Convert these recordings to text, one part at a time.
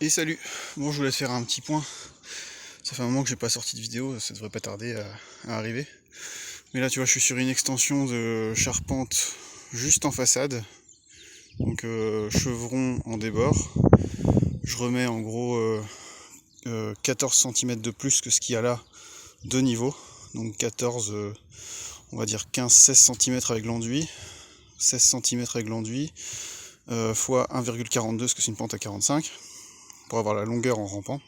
Et salut. Bon, je voulais te faire un petit point. Ça fait un moment que j'ai pas sorti de vidéo, ça devrait pas tarder à arriver. Mais là, tu vois, je suis sur une extension de charpente juste en façade. Donc chevron en débord. Je remets en gros 14 cm de plus que ce qu'il y a là de niveau. Donc 14, on va dire 15-16 cm avec l'enduit. 16 cm avec l'enduit. Fois 1,42 parce que c'est une pente à 45. Pour avoir la longueur en rampant.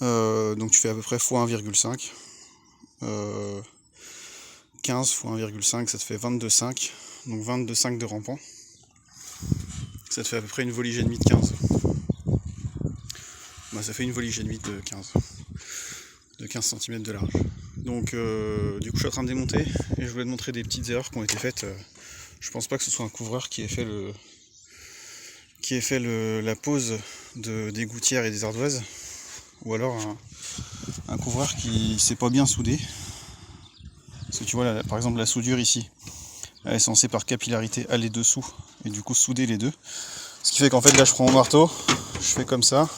Donc tu fais à peu près x 1,5. 15 x 1,5, ça te fait 22,5. Donc 22,5 de rampant. Ça te fait à peu près une volige et demie de 15. Bah, ça fait une volige et demie de 15. De 15 cm de large. Donc du coup je suis en train de démonter et je voulais te montrer des petites erreurs qui ont été faites. Je pense pas que ce soit un couvreur qui ait fait la pose des gouttières et des ardoises. Ou alors un couvreur qui s'est pas bien soudé. Parce que tu vois là, par exemple la soudure ici, elle est censée par capillarité aller dessous et du coup souder les deux. Ce qui fait qu'en fait là je prends mon marteau, je fais comme ça,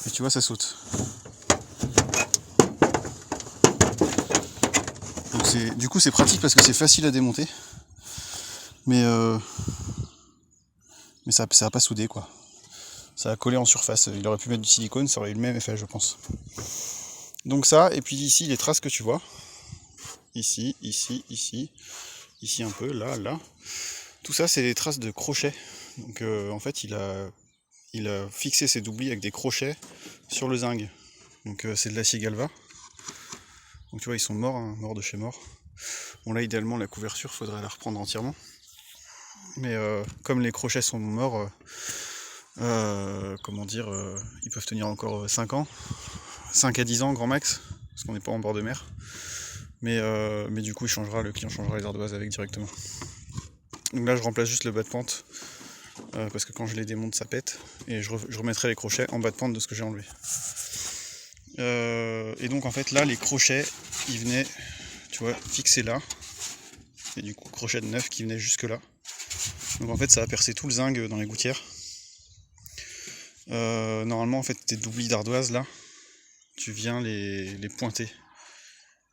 et tu vois ça saute. Donc du coup c'est pratique parce que c'est facile à démonter, mais ça a pas soudé quoi. Ça a collé en surface, il aurait pu mettre du silicone, ça aurait eu le même effet je pense. Donc ça, et puis ici les traces que tu vois, ici, ici un peu, là, tout ça c'est des traces de crochets. Donc en fait il a fixé ses doublis avec des crochets sur le zinc. Donc c'est de l'acier Galva. Donc tu vois ils sont morts, hein, morts de chez mort. Bon là idéalement la couverture faudrait la reprendre entièrement. Mais comme les crochets sont morts, comment dire, ils peuvent tenir encore 5 ans. 5 à 10 ans grand max, parce qu'on n'est pas en bord de mer. Mais du coup le client changera les ardoises avec directement. Donc là je remplace juste le bas de pente. Parce que quand je les démonte ça pète. Et je remettrai les crochets en bas de pente de ce que j'ai enlevé. Et donc en fait là les crochets ils venaient, tu vois, fixés là. Et du coup crochet de neuf qui venait jusque là. Donc en fait ça a percé tout le zinc dans les gouttières. Normalement en fait tes doublis d'ardoise là, tu viens les pointer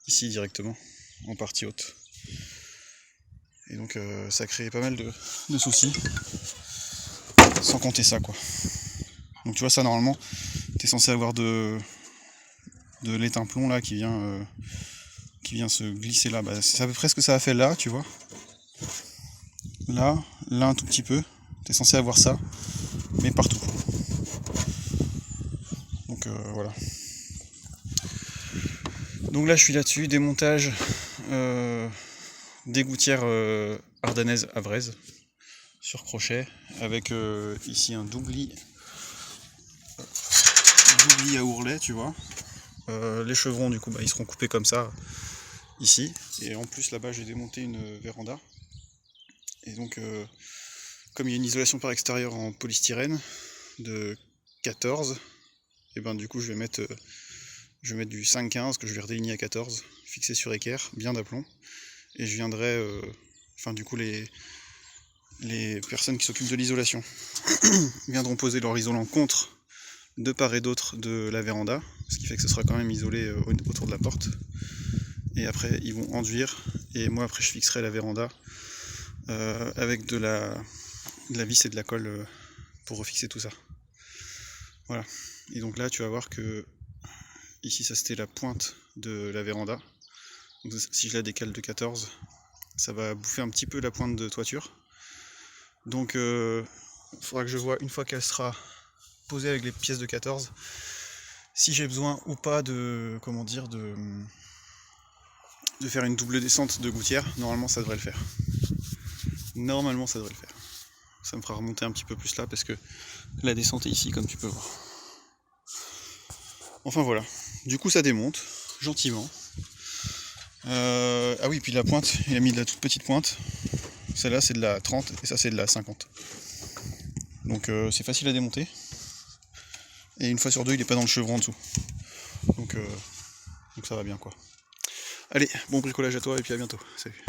ici directement en partie haute. Et donc ça crée pas mal de soucis. Sans compter ça quoi. Donc tu vois ça normalement t'es censé avoir de l'étain plomb là qui vient se glisser là. Bah, c'est à peu près ce que ça a fait là, tu vois. Là un tout petit peu. T'es censé avoir ça, mais partout. Donc voilà. Donc là je suis là-dessus, démontage des gouttières ardennaises à braise sur crochet avec ici un doubli à ourlet, tu vois. Les chevrons du coup ils seront coupés comme ça ici, et en plus là-bas j'ai démonté une véranda, et donc comme il y a une isolation par extérieur en polystyrène de 14, et ben du coup je vais mettre du 5,15 que je vais redéligner à 14, fixé sur équerre, bien d'aplomb, et je viendrai, enfin du coup les personnes qui s'occupent de l'isolation viendront poser leur isolant contre de part et d'autre de la véranda, ce qui fait que ce sera quand même isolé autour de la porte. Et après ils vont enduire, et moi après je fixerai la véranda avec de la vis et de la colle pour refixer tout ça. Voilà. Et donc là tu vas voir que ici ça c'était la pointe de la véranda. Donc si je la décale de 14, ça va bouffer un petit peu la pointe de toiture. Donc il faudra que je vois une fois qu'elle sera posée avec les pièces de 14 si j'ai besoin ou pas de faire une double descente de gouttière. Normalement ça devrait le faire. Ça me fera remonter un petit peu plus là parce que la descente est ici comme tu peux voir. Enfin voilà. Du coup ça démonte gentiment. Ah oui, puis la pointe, il a mis de la toute petite pointe. Celle-là c'est de la 30 et ça c'est de la 50. Donc c'est facile à démonter. Et une fois sur deux il n'est pas dans le chevron en dessous. Donc ça va bien quoi. Allez, bon bricolage à toi et puis à bientôt. Salut.